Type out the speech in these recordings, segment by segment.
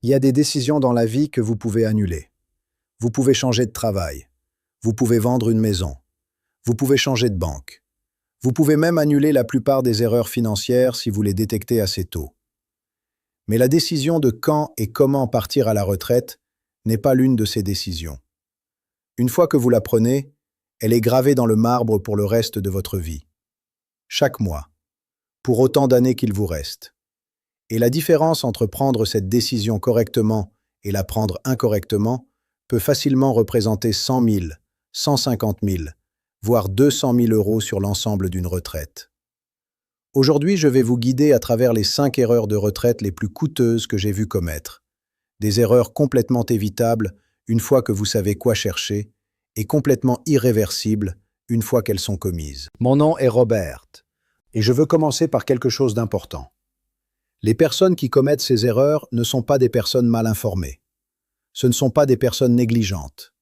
Il y a des décisions dans la vie que vous pouvez annuler. Vous pouvez changer de travail. Vous pouvez vendre une maison. Vous pouvez changer de banque. Vous pouvez même annuler la plupart des erreurs financières si vous les détectez assez tôt. Mais la décision de quand et comment partir à la retraite n'est pas l'une de ces décisions. Une fois que vous la prenez, elle est gravée dans le marbre pour le reste de votre vie. Chaque mois, pour autant d'années qu'il vous reste. Et la différence entre prendre cette décision correctement et la prendre incorrectement peut facilement représenter 100 000, 150 000, voire 200 000 € sur l'ensemble d'une retraite. Aujourd'hui, je vais vous guider à travers les 5 erreurs de retraite les plus coûteuses que j'ai vues commettre. Des erreurs complètement évitables une fois que vous savez quoi chercher et complètement irréversibles une fois qu'elles sont commises. Mon nom est Robert et je veux commencer par quelque chose d'important. Les personnes qui commettent ces erreurs ne sont pas des personnes mal informées. Ce ne sont pas des personnes négligentes.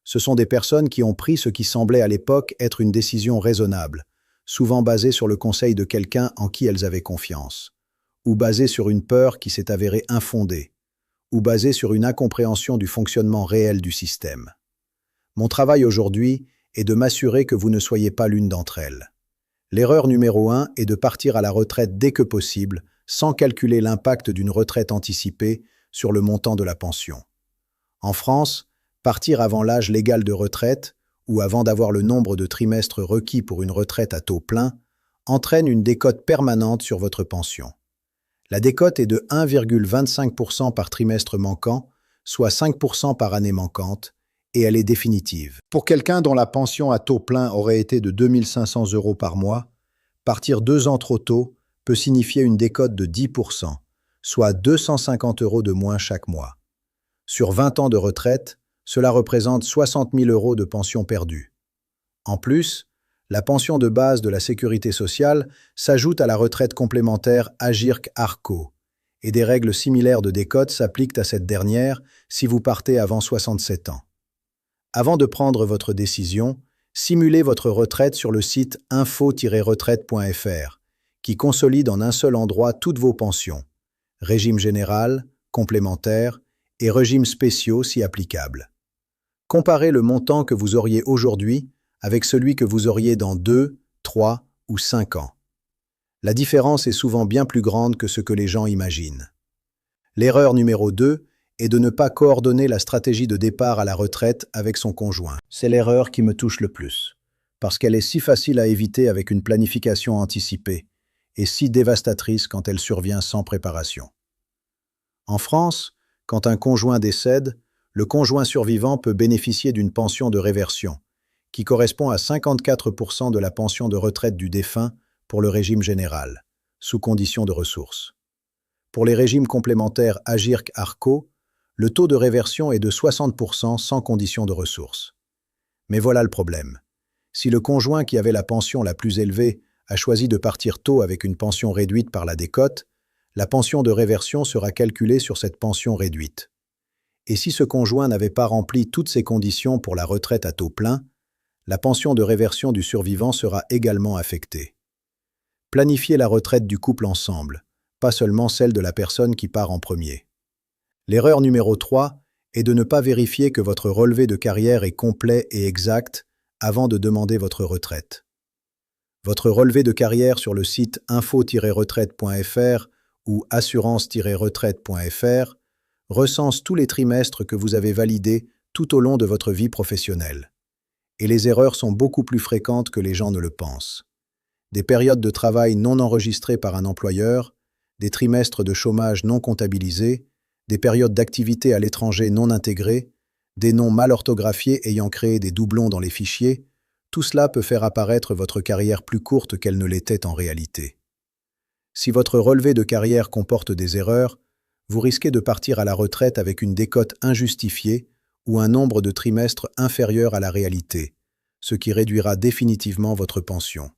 Ce sont des personnes qui ont pris ce qui semblait à l'époque être une décision raisonnable, souvent basée sur le conseil de quelqu'un en qui elles avaient confiance, ou basée sur une peur qui s'est avérée infondée, ou basée sur une incompréhension du fonctionnement réel du système. Mon travail aujourd'hui est de m'assurer que vous ne soyez pas l'une d'entre elles. L'erreur numéro 1 est de partir à la retraite dès que possible, sans calculer l'impact d'une retraite anticipée sur le montant de la pension. En France, partir avant l'âge légal de retraite, ou avant d'avoir le nombre de trimestres requis pour une retraite à taux plein, entraîne une décote permanente sur votre pension. La décote est de 1,25% par trimestre manquant, soit 5% par année manquante, et elle est définitive. Pour quelqu'un dont la pension à taux plein aurait été de 2 500 € par mois, partir 2 ans trop tôt peut signifier une décote de 10%, soit 250 € de moins chaque mois. Sur 20 ans de retraite, cela représente 60 000 € de pension perdue. En plus, la pension de base de la sécurité sociale s'ajoute à la retraite complémentaire Agirc-Arrco, et des règles similaires de décote s'appliquent à cette dernière si vous partez avant 67 ans. Avant de prendre votre décision, simulez votre retraite sur le site info-retraite.fr, qui consolide en un seul endroit toutes vos pensions, régime général, complémentaire et régimes spéciaux si applicables. Comparez le montant que vous auriez aujourd'hui avec celui que vous auriez dans 2, 3 ou 5 ans. La différence est souvent bien plus grande que ce que les gens imaginent. L'erreur numéro 2 est de ne pas coordonner la stratégie de départ à la retraite avec son conjoint. C'est l'erreur qui me touche le plus, parce qu'elle est si facile à éviter avec une planification anticipée et si dévastatrice quand elle survient sans préparation. En France, quand un conjoint décède, le conjoint survivant peut bénéficier d'une pension de réversion, qui correspond à 54% de la pension de retraite du défunt pour le régime général, sous condition de ressources. Pour les régimes complémentaires Agirc-Arrco, le taux de réversion est de 60% sans condition de ressources. Mais voilà le problème. Si le conjoint qui avait la pension la plus élevée a choisi de partir tôt avec une pension réduite par la décote, la pension de réversion sera calculée sur cette pension réduite. Et si ce conjoint n'avait pas rempli toutes ces conditions pour la retraite à taux plein, la pension de réversion du survivant sera également affectée. Planifiez la retraite du couple ensemble, pas seulement celle de la personne qui part en premier. L'erreur numéro 3 est de ne pas vérifier que votre relevé de carrière est complet et exact avant de demander votre retraite. Votre relevé de carrière sur le site info-retraite.fr ou assurance-retraite.fr recense tous les trimestres que vous avez validés tout au long de votre vie professionnelle. Et les erreurs sont beaucoup plus fréquentes que les gens ne le pensent. Des périodes de travail non enregistrées par un employeur, des trimestres de chômage non comptabilisés, des périodes d'activité à l'étranger non intégrées, des noms mal orthographiés ayant créé des doublons dans les fichiers, tout cela peut faire apparaître votre carrière plus courte qu'elle ne l'était en réalité. Si votre relevé de carrière comporte des erreurs, vous risquez de partir à la retraite avec une décote injustifiée ou un nombre de trimestres inférieur à la réalité, ce qui réduira définitivement votre pension.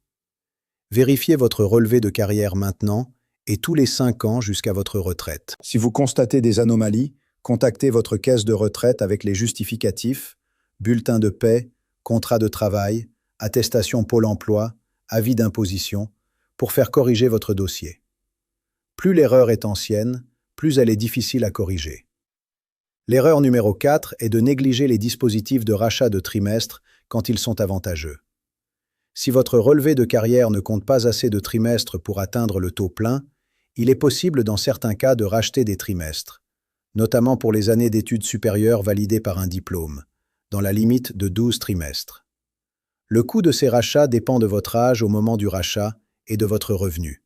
Vérifiez votre relevé de carrière maintenant et tous les 5 ans jusqu'à votre retraite. Si vous constatez des anomalies, contactez votre caisse de retraite avec les justificatifs, bulletin de paie, contrat de travail, attestation Pôle emploi, avis d'imposition, pour faire corriger votre dossier. Plus l'erreur est ancienne, plus elle est difficile à corriger. L'erreur numéro 4 est de négliger les dispositifs de rachat de trimestre quand ils sont avantageux. Si votre relevé de carrière ne compte pas assez de trimestres pour atteindre le taux plein, il est possible dans certains cas de racheter des trimestres, notamment pour les années d'études supérieures validées par un diplôme, dans la limite de 12 trimestres. Le coût de ces rachats dépend de votre âge au moment du rachat et de votre revenu.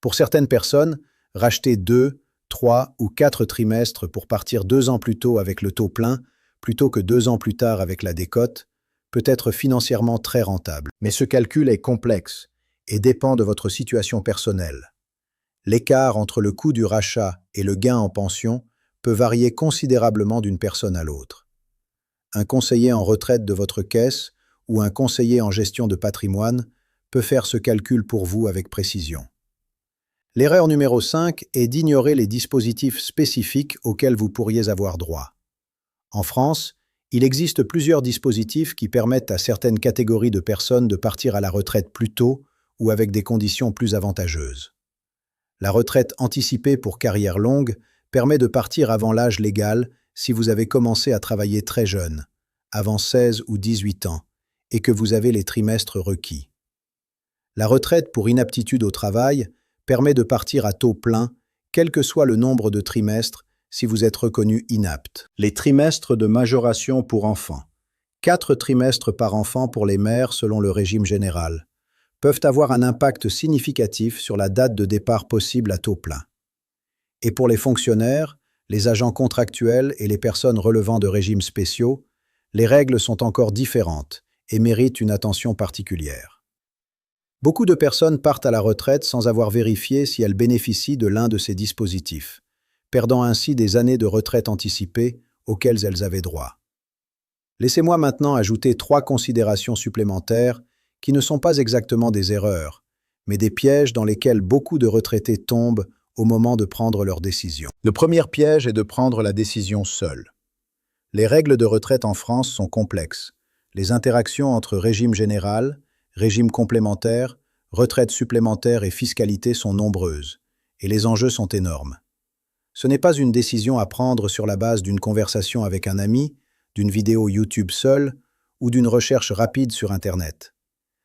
Pour certaines personnes, racheter 2, 3 ou 4 trimestres pour partir 2 ans plus tôt avec le taux plein, plutôt que 2 ans plus tard avec la décote, peut être financièrement très rentable. Mais ce calcul est complexe et dépend de votre situation personnelle. L'écart entre le coût du rachat et le gain en pension peut varier considérablement d'une personne à l'autre. Un conseiller en retraite de votre caisse ou un conseiller en gestion de patrimoine peut faire ce calcul pour vous avec précision. L'erreur numéro 5 est d'ignorer les dispositifs spécifiques auxquels vous pourriez avoir droit. En France, il existe plusieurs dispositifs qui permettent à certaines catégories de personnes de partir à la retraite plus tôt ou avec des conditions plus avantageuses. La retraite anticipée pour carrière longue permet de partir avant l'âge légal si vous avez commencé à travailler très jeune, avant 16 ou 18 ans, et que vous avez les trimestres requis. La retraite pour inaptitude au travail permet de partir à taux plein, quel que soit le nombre de trimestres, si vous êtes reconnu inapte. Les trimestres de majoration pour enfants, 4 trimestres par enfant pour les mères selon le régime général, peuvent avoir un impact significatif sur la date de départ possible à taux plein. Et pour les fonctionnaires, les agents contractuels et les personnes relevant de régimes spéciaux, les règles sont encore différentes et méritent une attention particulière. Beaucoup de personnes partent à la retraite sans avoir vérifié si elles bénéficient de l'un de ces dispositifs, perdant ainsi des années de retraite anticipée auxquelles elles avaient droit. Laissez-moi maintenant ajouter 3 considérations supplémentaires qui ne sont pas exactement des erreurs, mais des pièges dans lesquels beaucoup de retraités tombent au moment de prendre leurs décisions. Le premier piège est de prendre la décision seul. Les règles de retraite en France sont complexes. Les interactions entre régime général, régime complémentaire, retraite supplémentaire et fiscalité sont nombreuses, et les enjeux sont énormes. Ce n'est pas une décision à prendre sur la base d'une conversation avec un ami, d'une vidéo YouTube seule ou d'une recherche rapide sur Internet.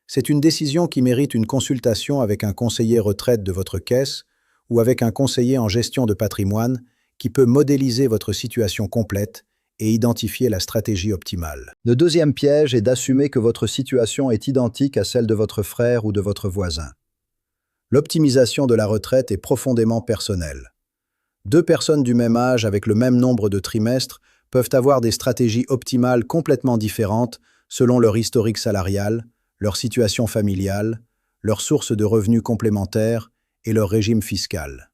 C'est une décision qui mérite une consultation avec un conseiller retraite de votre caisse ou avec un conseiller en gestion de patrimoine qui peut modéliser votre situation complète et identifier la stratégie optimale. Le deuxième piège est d'assumer que votre situation est identique à celle de votre frère ou de votre voisin. L'optimisation de la retraite est profondément personnelle. 2 personnes du même âge avec le même nombre de trimestres peuvent avoir des stratégies optimales complètement différentes selon leur historique salarial, leur situation familiale, leurs sources de revenus complémentaires et leur régime fiscal.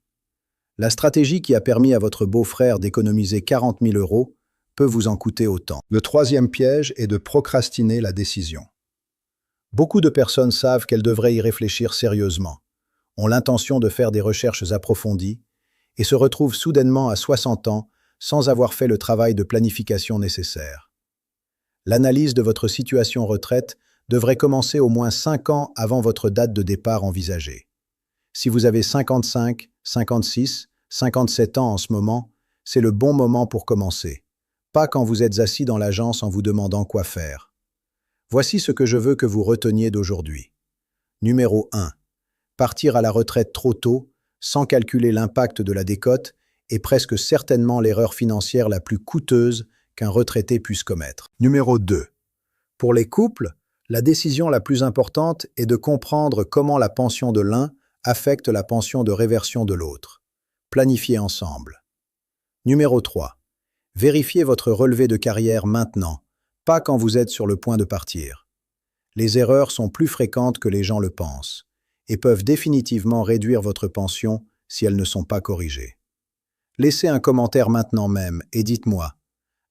La stratégie qui a permis à votre beau-frère d'économiser 40 000 € peut vous en coûter autant. Le troisième piège est de procrastiner la décision. Beaucoup de personnes savent qu'elles devraient y réfléchir sérieusement, ont l'intention de faire des recherches approfondies et se retrouvent soudainement à 60 ans sans avoir fait le travail de planification nécessaire. L'analyse de votre situation retraite devrait commencer au moins 5 ans avant votre date de départ envisagée. Si vous avez 55, 56, 57 ans en ce moment, c'est le bon moment pour commencer. Pas quand vous êtes assis dans l'agence en vous demandant quoi faire. Voici ce que je veux que vous reteniez d'aujourd'hui. Numéro 1. Partir à la retraite trop tôt, sans calculer l'impact de la décote, est presque certainement l'erreur financière la plus coûteuse qu'un retraité puisse commettre. Numéro 2. Pour les couples, la décision la plus importante est de comprendre comment la pension de l'un affecte la pension de réversion de l'autre. Planifiez ensemble. Numéro 3. Vérifiez votre relevé de carrière maintenant, pas quand vous êtes sur le point de partir. Les erreurs sont plus fréquentes que les gens le pensent et peuvent définitivement réduire votre pension si elles ne sont pas corrigées. Laissez un commentaire maintenant même et dites-moi,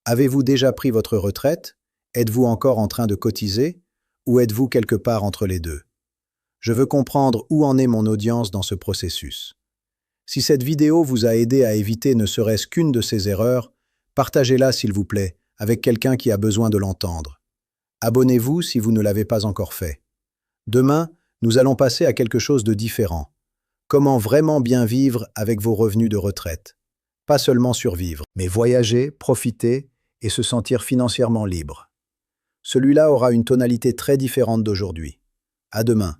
avez-vous déjà pris votre retraite? Êtes-vous encore en train de cotiser? Ou êtes-vous quelque part entre les deux? Je veux comprendre où en est mon audience dans ce processus. Si cette vidéo vous a aidé à éviter ne serait-ce qu'une de ces erreurs, partagez-la s'il vous plaît, avec quelqu'un qui a besoin de l'entendre. Abonnez-vous si vous ne l'avez pas encore fait. Demain, nous allons passer à quelque chose de différent. Comment vraiment bien vivre avec vos revenus de retraite? pas seulement survivre, mais voyager, profiter et se sentir financièrement libre. Celui-là aura une tonalité très différente d'aujourd'hui. À demain.